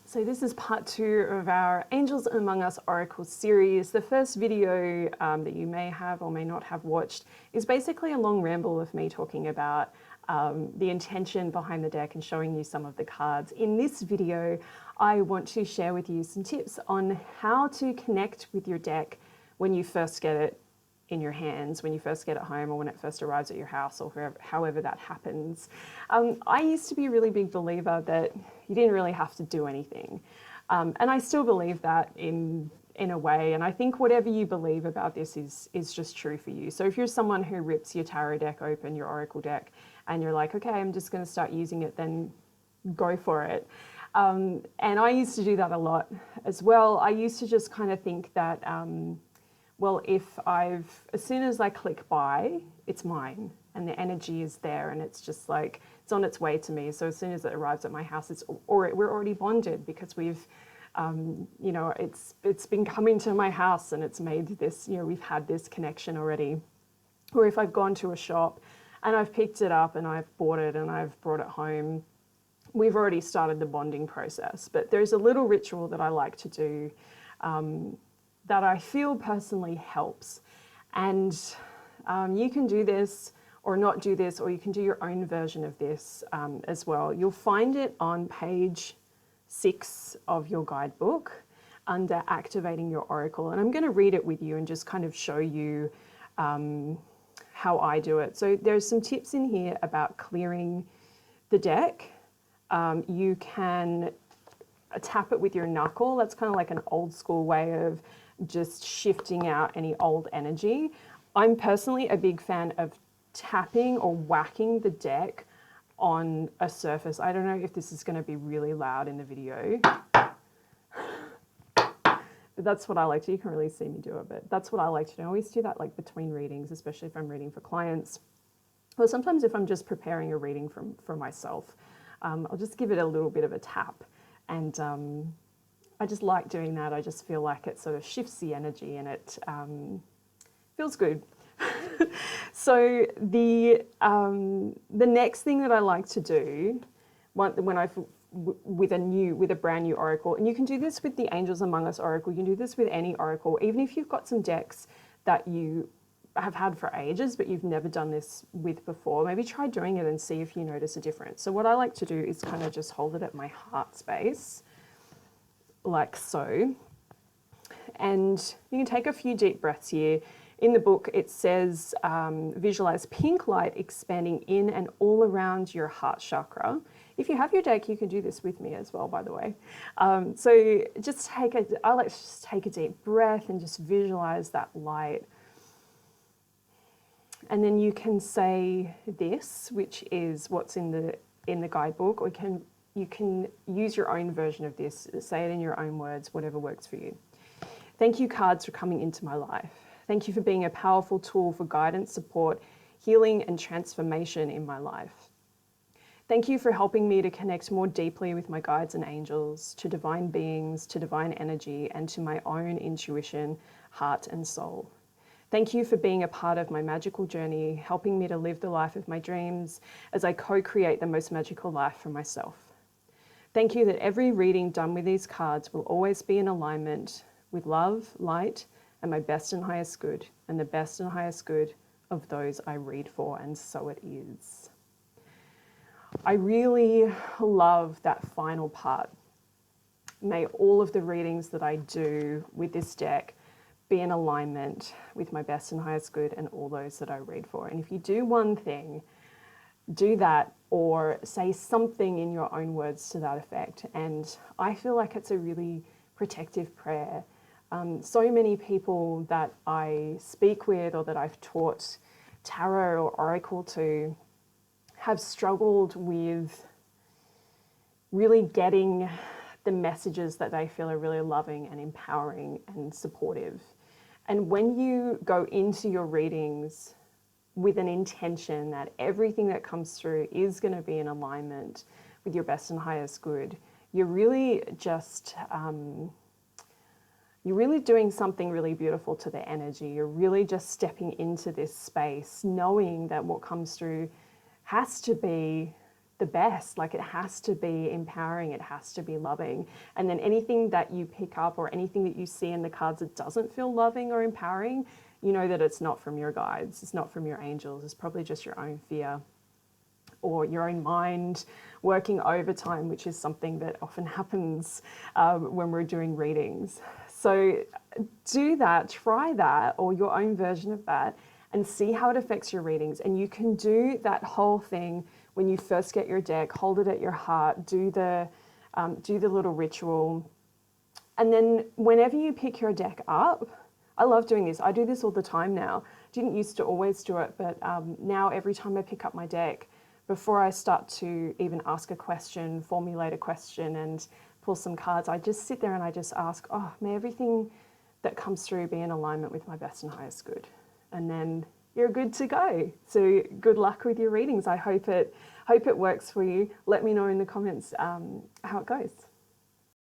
So this is part 2 of our Angels Among Us Oracle series. The first video that you may have or may not have watched is basically a long ramble of me talking about the intention behind the deck and showing you some of the cards. In this video, I want to share with you some tips on how to connect with your deck when you first get it in your hands, when you first get it home, or when it first arrives at your house, or wherever, however that happens. I used to be a really big believer that you didn't really have to do anything. And I still believe that in a way, and I think whatever you believe about this is just true for you. So if you're someone who rips your tarot deck open, your oracle deck, and you're like, okay, I'm just going to start using it, then go for it. And I used to do that a lot as well. I used to just kind of think that, well, as soon as I click buy, it's mine, and the energy is there, and it's just like, it's on its way to me. So as soon as it arrives at my house, we're already bonded because we've, you know, it's been coming to my house and it's made this, you know, we've had this connection already. Or if I've gone to a shop and I've picked it up and I've bought it and I've brought it home, we've already started the bonding process. But there's a little ritual that I like to do that I feel personally helps. And you can do this or not do this, or you can do your own version of this as well. You'll find it on page 6 of your guidebook under Activating Your Oracle. And I'm going to read it with you and just kind of show you how I do it. So there's some tips in here about clearing the deck. You can tap it with your knuckle. That's kind of like an old school way of just shifting out any old energy. I'm personally a big fan of tapping or whacking the deck on a surface. I don't know if this is going to be really loud in the video, but that's what I like to. You can really see me do it, but that's what I like to do. I always do that like between readings, especially if I'm reading for clients, or sometimes if I'm just preparing a reading for myself. I'll just give it a little bit of a tap, and I just like doing that. I just feel like it sort of shifts the energy and it feels good. So the next thing that I like to do with a brand new oracle, and you can do this with the Angels Among Us oracle, you can do this with any oracle, even if you've got some decks that you have had for ages but you've never done this with before, maybe try doing it and see if you notice a difference. So what I like to do is kind of just hold it at my heart space, like so. And you can take a few deep breaths here. In the book, it says, visualize pink light expanding in and all around your heart chakra. If you have your deck, you can do this with me as well, by the way. So just I like to just take a deep breath and just visualize that light. And then you can say this, which is what's in the guidebook, or you can use your own version of this. Say it in your own words, whatever works for you. Thank you, cards, for coming into my life. Thank you for being a powerful tool for guidance, support, healing, and transformation in my life. Thank you for helping me to connect more deeply with my guides and angels, to divine beings, to divine energy, and to my own intuition, heart, and soul. Thank you for being a part of my magical journey, helping me to live the life of my dreams as I co-create the most magical life for myself. Thank you that every reading done with these cards will always be in alignment with love, light, and my best and highest good, and the best and highest good of those I read for, and so it is. I really love that final part. May all of the readings that I do with this deck be in alignment with my best and highest good and all those that I read for. And if you do one thing, do that, or say something in your own words to that effect. And I feel like it's a really protective prayer. So many people that I speak with or that I've taught tarot or oracle to have struggled with really getting the messages that they feel are really loving and empowering and supportive. And when you go into your readings with an intention that everything that comes through is going to be in alignment with your best and highest good, you're really just you're really doing something really beautiful to the energy. You're really just stepping into this space, knowing that what comes through has to be the best. Like, it has to be empowering, it has to be loving. And then anything that you pick up or anything that you see in the cards that doesn't feel loving or empowering, you know that it's not from your guides, it's not from your angels, it's probably just your own fear or your own mind working overtime, which is something that often happens when we're doing readings. So do that, try that, or your own version of that, and see how it affects your readings. And you can do that whole thing when you first get your deck, hold it at your heart, do the little ritual. And then whenever you pick your deck up, I love doing this. I do this all the time now. Didn't used to always do it, but now every time I pick up my deck, before I start to even ask a question, formulate a question and pull some cards, I just sit there and I just ask, oh, may everything that comes through be in alignment with my best and highest good. And then you're good to go. So good luck with your readings. I hope it works for you. Let me know in the comments how it goes.